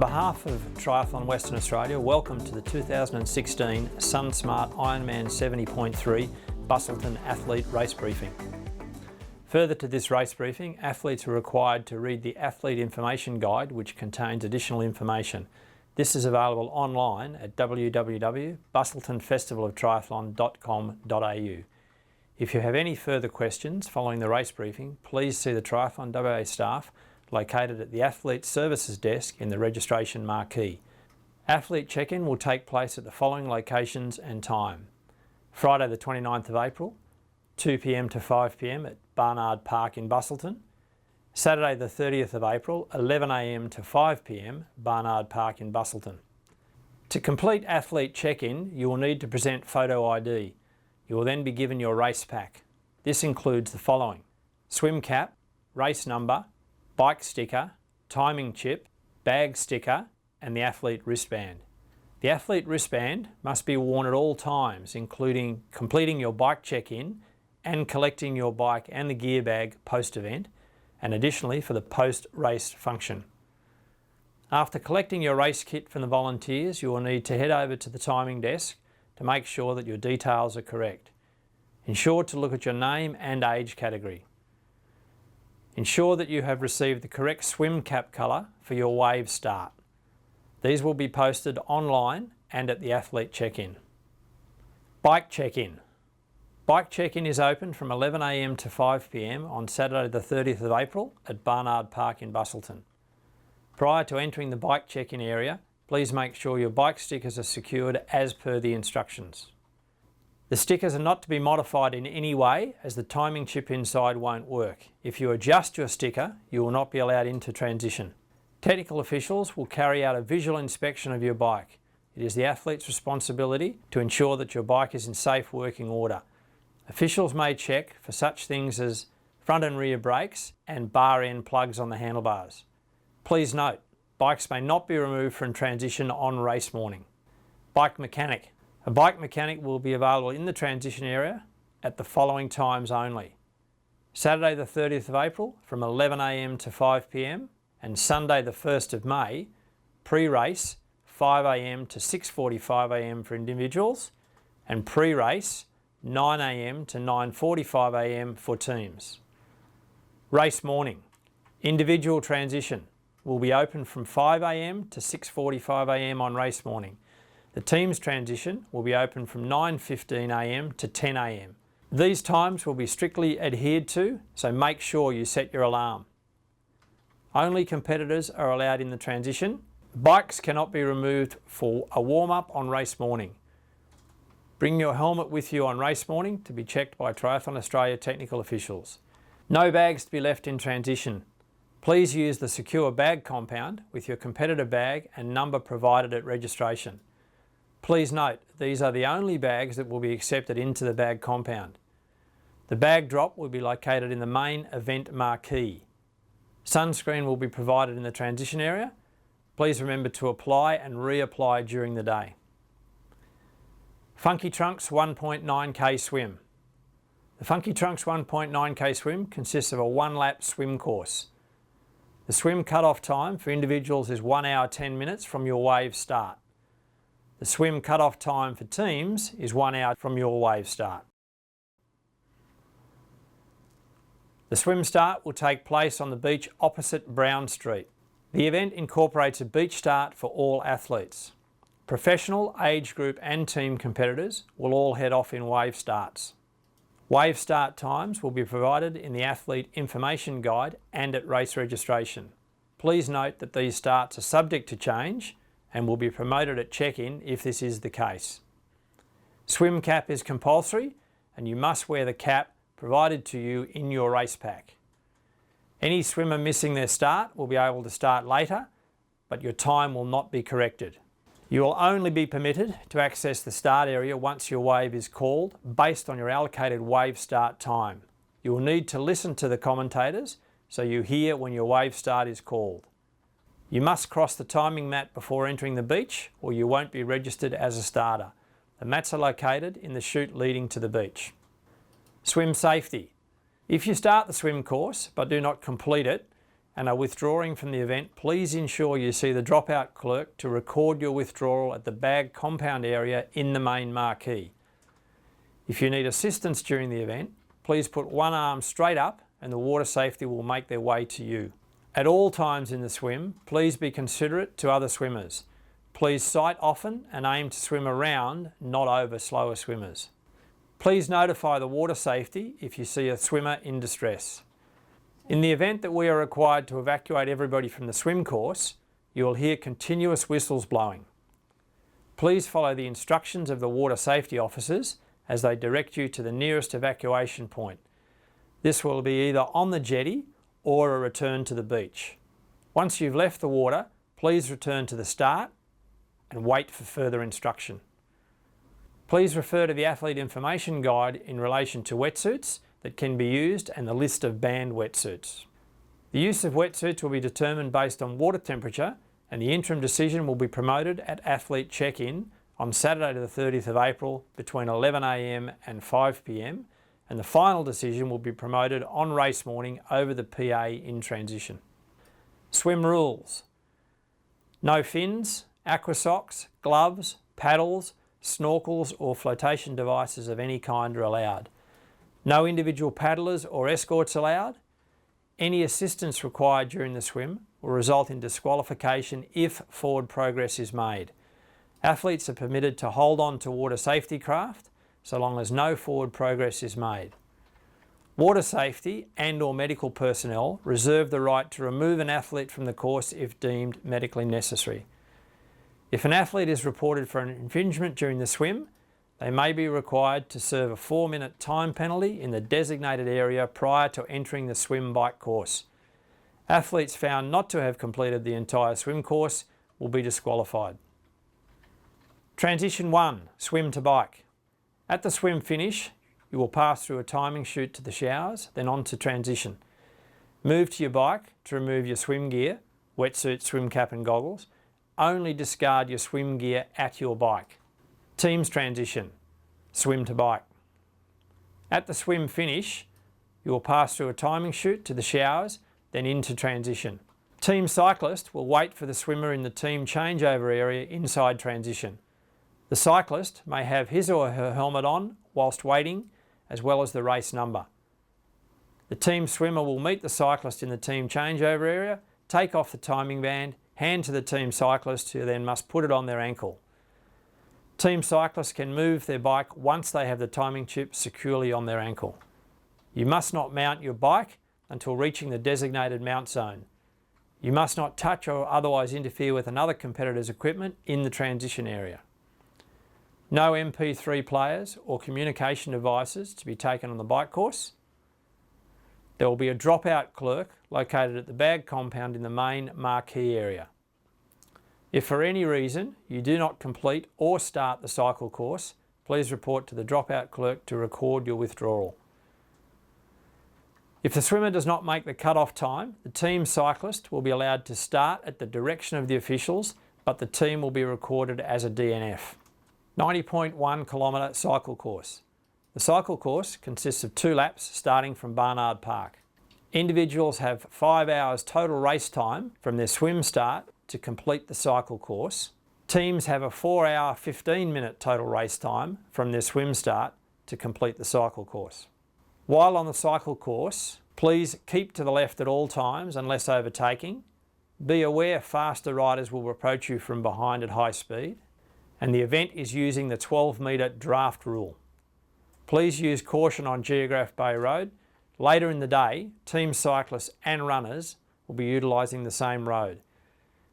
behalf of Triathlon Western Australia, welcome to the 2016 SunSmart Ironman 70.3 Busselton Athlete Race Briefing. Further to this race briefing, athletes are required to read the Athlete Information Guide, which contains additional information. This is available online at www.busseltonfestivaloftriathlon.com.au. If you have any further questions following the race briefing, please see the Triathlon WA staff located at the Athlete Services Desk in the registration marquee. Athlete check-in will take place at the following locations and time. Friday the 29th of April, 2 p.m. to 5 p.m. at Barnard Park in Busselton. Saturday the 30th of April, 11 a.m. to 5 p.m. Barnard Park in Busselton. To complete athlete check-in, you will need to present photo ID. You will then be given your race pack. This includes the following: swim cap, race number, bike sticker, timing chip, bag sticker, and the athlete wristband. The athlete wristband must be worn at all times, including completing your bike check-in and collecting your bike and the gear bag post-event, and additionally for the post-race function. After collecting your race kit from the volunteers, you will need to head over to the timing desk to make sure that your details are correct. Ensure to look at your name and age category. Ensure that you have received the correct swim cap colour for your wave start. These will be posted online and at the athlete check-in. Bike check-in. Bike check-in is open from 11 a.m. to 5 p.m. on Saturday the 30th of April at Barnard Park in Busselton. Prior to entering the bike check-in area, please make sure your bike stickers are secured as per the instructions. The stickers are not to be modified in any way, as the timing chip inside won't work. If you adjust your sticker, you will not be allowed into transition. Technical officials will carry out a visual inspection of your bike. It is the athlete's responsibility to ensure that your bike is in safe working order. Officials may check for such things as front and rear brakes and bar end plugs on the handlebars. Please note, bikes may not be removed from transition on race morning. Bike mechanic. A bike mechanic will be available in the transition area at the following times only: Saturday the 30th of April from 11 a.m. to 5 p.m. and Sunday the 1st of May, pre-race 5 a.m. to 6:45 a.m. for individuals and pre-race 9 a.m. to 9:45 a.m. for teams. Race morning. Individual transition will be open from 5 a.m. to 6:45 a.m. on race morning. The team's transition will be open from 9:15 a.m. to 10 a.m. These times will be strictly adhered to, so make sure you set your alarm. Only competitors are allowed in the transition. Bikes cannot be removed for a warm-up on race morning. Bring your helmet with you on race morning to be checked by Triathlon Australia technical officials. No bags to be left in transition. Please use the secure bag compound with your competitor bag and number provided at registration. Please note, these are the only bags that will be accepted into the bag compound. The bag drop will be located in the main event marquee. Sunscreen will be provided in the transition area. Please remember to apply and reapply during the day. Funky Trunks 1.9k swim. The Funky Trunks 1.9k swim consists of a 1-lap swim course. The swim cut-off time for individuals is 1 hour 10 minutes from your wave start. The swim cut-off time for teams is 1 hour from your wave start. The swim start will take place on the beach opposite Brown Street. The event incorporates a beach start for all athletes. Professional, age group and team competitors will all head off in wave starts. Wave start times will be provided in the Athlete Information Guide and at race registration. Please note that these starts are subject to change and will be promoted at check-in if this is the case. Swim cap is compulsory and you must wear the cap provided to you in your race pack. Any swimmer missing their start will be able to start later, but your time will not be corrected. You will only be permitted to access the start area once your wave is called based on your allocated wave start time. You will need to listen to the commentators so you hear when your wave start is called. You must cross the timing mat before entering the beach or you won't be registered as a starter. The mats are located in the chute leading to the beach. Swim safety. If you start the swim course but do not complete it and are withdrawing from the event, please ensure you see the dropout clerk to record your withdrawal at the bag compound area in the main marquee. If you need assistance during the event, please put one arm straight up and the water safety will make their way to you. At all times in the swim, please be considerate to other swimmers. Please sight often and aim to swim around, not over slower swimmers. Please notify the water safety if you see a swimmer in distress. In the event that we are required to evacuate everybody from the swim course, you will hear continuous whistles blowing. Please follow the instructions of the water safety officers as they direct you to the nearest evacuation point. This will be either on the jetty or a return to the beach. Once you've left the water, please return to the start and wait for further instruction. Please refer to the athlete information guide in relation to wetsuits that can be used and the list of banned wetsuits. The use of wetsuits will be determined based on water temperature, and the interim decision will be promoted at athlete check-in on Saturday the 30th of April between 11 a.m. and 5 p.m, and the final decision will be promoted on race morning over the PA in transition. Swim rules. No fins, aqua socks, gloves, paddles, snorkels or flotation devices of any kind are allowed. No individual paddlers or escorts allowed. Any assistance required during the swim will result in disqualification if forward progress is made. Athletes are permitted to hold on to water safety craft so long as no forward progress is made. Water safety and/or medical personnel reserve the right to remove an athlete from the course if deemed medically necessary. If an athlete is reported for an infringement during the swim, they may be required to serve a 4-minute time penalty in the designated area prior to entering the swim bike course. Athletes found not to have completed the entire swim course will be disqualified. Transition 1, swim to bike. At the swim finish, you will pass through a timing chute to the showers, then on to transition. Move to your bike to remove your swim gear, wetsuit, swim cap and goggles. Only discard your swim gear at your bike. Teams transition, swim to bike. At the swim finish, you will pass through a timing chute to the showers, then into transition. Team cyclist will wait for the swimmer in the team changeover area inside transition. The cyclist may have his or her helmet on whilst waiting, as well as the race number. The team swimmer will meet the cyclist in the team changeover area, take off the timing band, hand to the team cyclist who then must put it on their ankle. Team cyclists can move their bike once they have the timing chip securely on their ankle. You must not mount your bike until reaching the designated mount zone. You must not touch or otherwise interfere with another competitor's equipment in the transition area. No MP3 players or communication devices to be taken on the bike course. There will be a dropout clerk located at the bag compound in the main marquee area. If for any reason you do not complete or start the cycle course, please report to the dropout clerk to record your withdrawal. If the swimmer does not make the cut-off time, the team cyclist will be allowed to start at the direction of the officials, but the team will be recorded as a DNF. 90.1 kilometre cycle course. The cycle course consists of 2 laps starting from Barnard Park. Individuals have 5 hours total race time from their swim start to complete the cycle course. Teams have a 4-hour 15-minute total race time from their swim start to complete the cycle course. While on the cycle course, please keep to the left at all times unless overtaking. Be aware faster riders will approach you from behind at high speed, and the event is using the 12-metre draft rule. Please use caution on Geograph Bay Road. Later in the day, team cyclists and runners will be utilising the same road.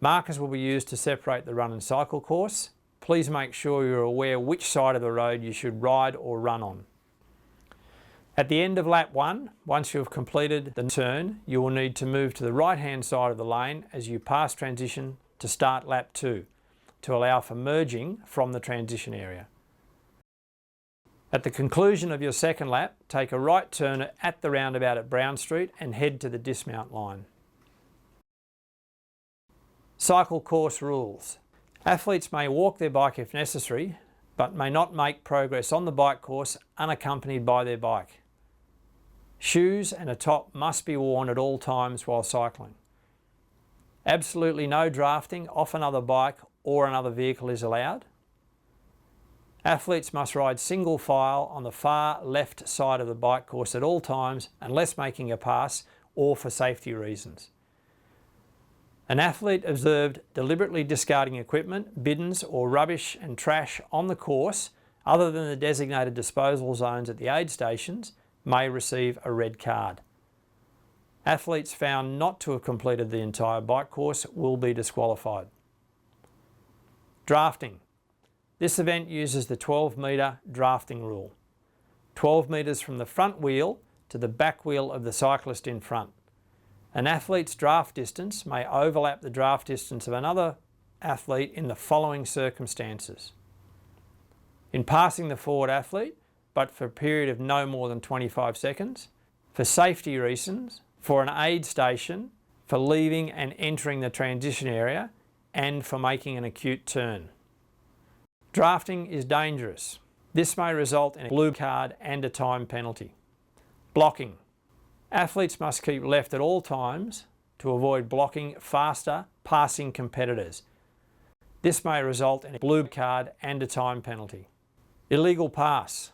Markers will be used to separate the run and cycle course. Please make sure you're aware which side of the road you should ride or run on. At the end of lap 1, once you have completed the turn, you will need to move to the right-hand side of the lane as you pass transition to start lap 2 to allow for merging from the transition area. At the conclusion of your second lap, take a right turn at the roundabout at Brown Street and head to the dismount line. Cycle course rules. Athletes may walk their bike if necessary, but may not make progress on the bike course unaccompanied by their bike. Shoes and a top must be worn at all times while cycling. Absolutely no drafting off another bike or another vehicle is allowed. Athletes must ride single file on the far left side of the bike course at all times unless making a pass or for safety reasons. An athlete observed deliberately discarding equipment, bidons or rubbish and trash on the course other than the designated disposal zones at the aid stations may receive a red card. Athletes found not to have completed the entire bike course will be disqualified. Drafting. This event uses the 12-metre drafting rule. 12 metres from the front wheel to the back wheel of the cyclist in front. An athlete's draft distance may overlap the draft distance of another athlete in the following circumstances. In passing the forward athlete, but for a period of no more than 25 seconds, for safety reasons, for an aid station, for leaving and entering the transition area, and for making an acute turn. Drafting is dangerous. This may result in a blue card and a time penalty. Blocking. Athletes must keep left at all times to avoid blocking faster passing competitors. This may result in a blue card and a time penalty. Illegal pass.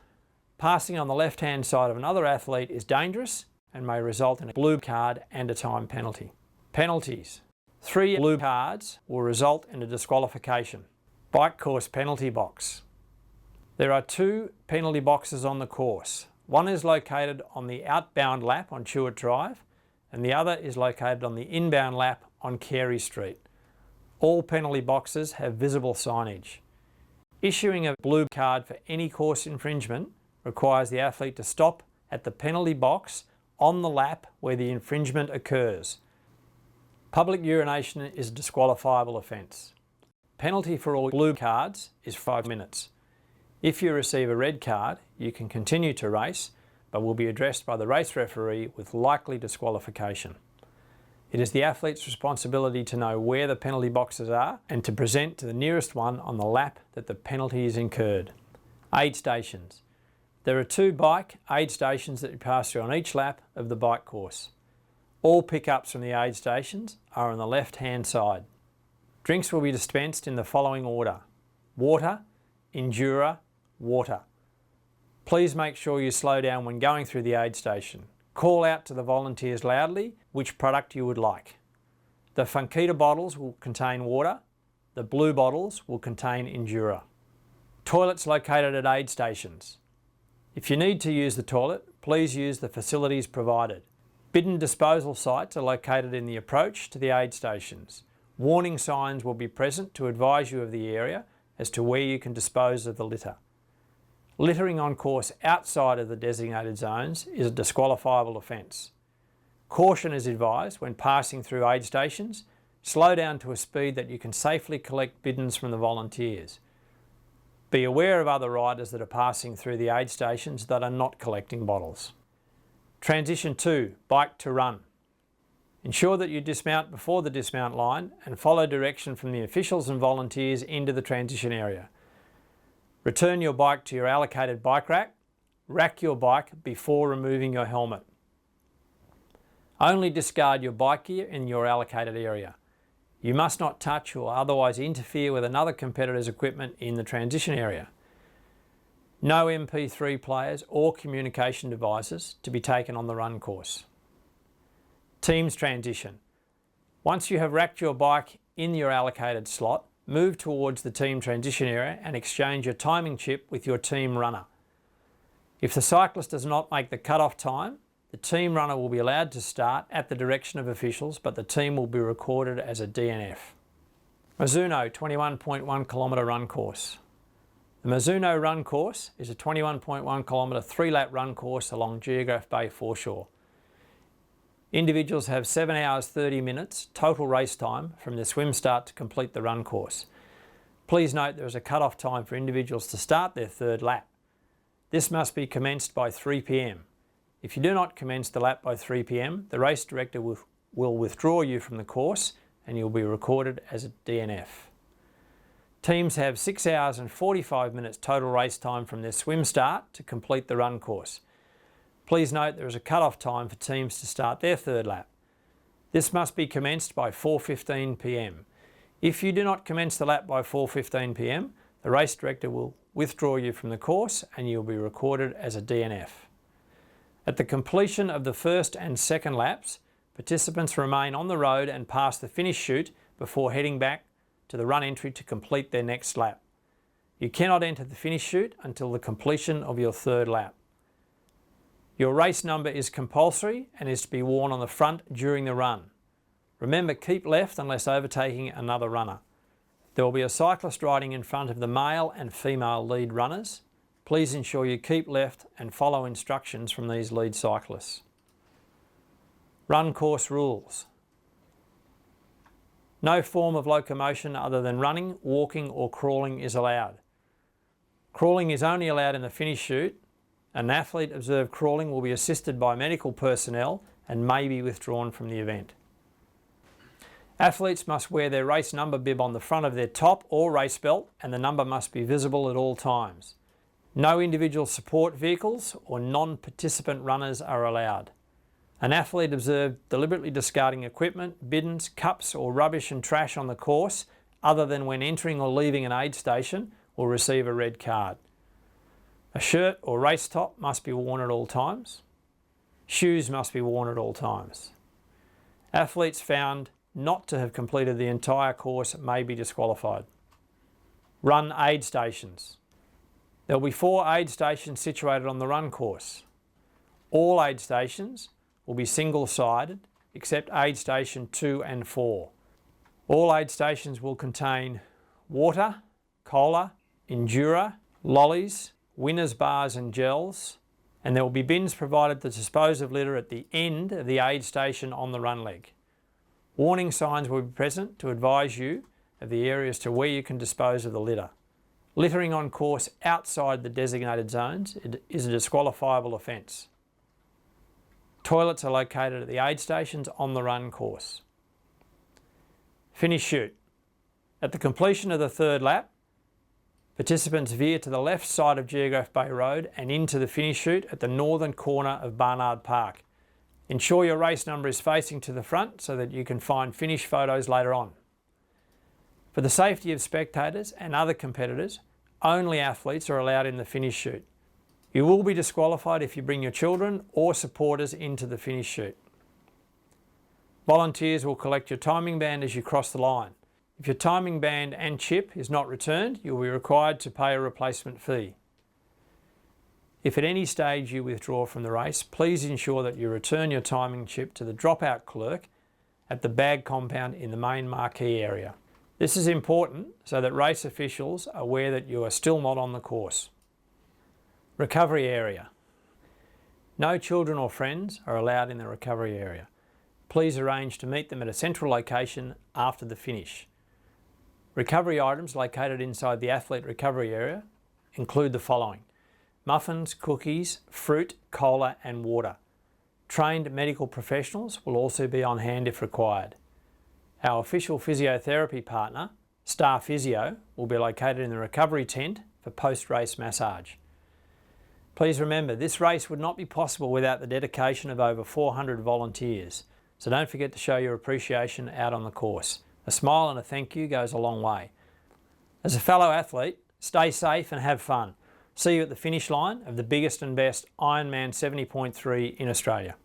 Passing on the left-hand side of another athlete is dangerous and may result in a blue card and a time penalty. Penalties. 3 blue cards will result in a disqualification. Bike course penalty box. There are 2 penalty boxes on the course. One is located on the outbound lap on Chewett Drive and the other is located on the inbound lap on Carey Street. All penalty boxes have visible signage. Issuing a blue card for any course infringement requires the athlete to stop at the penalty box on the lap where the infringement occurs. Public urination is a disqualifiable offence. Penalty for all blue cards is 5 minutes. If you receive a red card, you can continue to race, but will be addressed by the race referee with likely disqualification. It is the athlete's responsibility to know where the penalty boxes are and to present to the nearest one on the lap that the penalty is incurred. Aid stations. There are 2 bike aid stations that you pass through on each lap of the bike course. All pickups from the aid stations are on the left-hand side. Drinks will be dispensed in the following order: water, Endura, water. Please make sure you slow down when going through the aid station. Call out to the volunteers loudly which product you would like. The Funkita bottles will contain water. The blue bottles will contain Endura. Toilets located at aid stations. If you need to use the toilet, please use the facilities provided. Bidon disposal sites are located in the approach to the aid stations. Warning signs will be present to advise you of the area as to where you can dispose of the litter. Littering on course outside of the designated zones is a disqualifiable offence. Caution is advised when passing through aid stations. Slow down to a speed that you can safely collect bidons from the volunteers. Be aware of other riders that are passing through the aid stations that are not collecting bottles. Transition 2, bike to run. Ensure that you dismount before the dismount line and follow direction from the officials and volunteers into the transition area. Return your bike to your allocated bike rack. Rack your bike before removing your helmet. Only discard your bike gear in your allocated area. You must not touch or otherwise interfere with another competitor's equipment in the transition area. No MP3 players or communication devices to be taken on the run course. Teams transition. Once you have racked your bike in your allocated slot, move towards the team transition area and exchange your timing chip with your team runner. If the cyclist does not make the cut-off time, the team runner will be allowed to start at the direction of officials, but the team will be recorded as a DNF. Mizuno 21.1 kilometre run course. The Mizuno run course is a 21.1 kilometre 3-lap run course along Geograph Bay foreshore. Individuals have 7 hours 30 minutes total race time from the swim start to complete the run course. Please note there is a cut-off time for individuals to start their 3rd lap. This must be commenced by 3 p.m. If you do not commence the lap by 3 p.m, the race director will withdraw you from the course and you'll be recorded as a DNF. Teams have 6 hours and 45 minutes total race time from their swim start to complete the run course. Please note there is a cut-off time for teams to start their 3rd lap. This must be commenced by 4:15 p.m. If you do not commence the lap by 4:15 p.m, the race director will withdraw you from the course and you will be recorded as a DNF. At the completion of the first and second laps, participants remain on the road and pass the finish chute before heading back to the run entry to complete their next lap. You cannot enter the finish chute until the completion of your third lap. Your race number is compulsory and is to be worn on the front during the run. Remember, keep left unless overtaking another runner. There will be a cyclist riding in front of the male and female lead runners. Please ensure you keep left and follow instructions from these lead cyclists. Run course rules. No form of locomotion other than running, walking or crawling is allowed. Crawling is only allowed in the finish chute. An athlete observed crawling will be assisted by medical personnel and may be withdrawn from the event. Athletes must wear their race number bib on the front of their top or race belt, and the number must be visible at all times. No individual support vehicles or non-participant runners are allowed. An athlete observed deliberately discarding equipment, bidons, cups or rubbish and trash on the course other than when entering or leaving an aid station will receive a red card. A shirt or race top must be worn at all times. Shoes must be worn at all times. Athletes found not to have completed the entire course may be disqualified. Run aid stations. There will be 4 aid stations situated on the run course. All aid stations will be single-sided except aid station 2 and 4. All aid stations will contain water, cola, Endura, lollies, winners bars and gels, and there will be bins provided to dispose of litter at the end of the aid station on the run leg. Warning signs will be present to advise you of the areas to where you can dispose of the litter. Littering on course outside the designated zones is a disqualifiable offence. Toilets are located at the aid stations on the run course. Finish chute. At the completion of the third lap, participants veer to the left side of Geograph Bay Road and into the finish chute at the northern corner of Barnard Park. Ensure your race number is facing to the front so that you can find finish photos later on. For the safety of spectators and other competitors, only athletes are allowed in the finish chute. You will be disqualified if you bring your children or supporters into the finish chute. Volunteers will collect your timing band as you cross the line. If your timing band and chip is not returned, you will be required to pay a replacement fee. If at any stage you withdraw from the race, please ensure that you return your timing chip to the dropout clerk at the bag compound in the main marquee area. This is important so that race officials are aware that you are still not on the course. Recovery area. No children or friends are allowed in the recovery area. Please arrange to meet them at a central location after the finish. Recovery items located inside the athlete recovery area include the following: muffins, cookies, fruit, cola and water. Trained medical professionals will also be on hand if required. Our official physiotherapy partner, Star Physio, will be located in the recovery tent for post-race massage. Please remember, this race would not be possible without the dedication of over 400 volunteers, so don't forget to show your appreciation out on the course. A smile and a thank you goes a long way. As a fellow athlete, stay safe and have fun. See you at the finish line of the biggest and best Ironman 70.3 in Australia.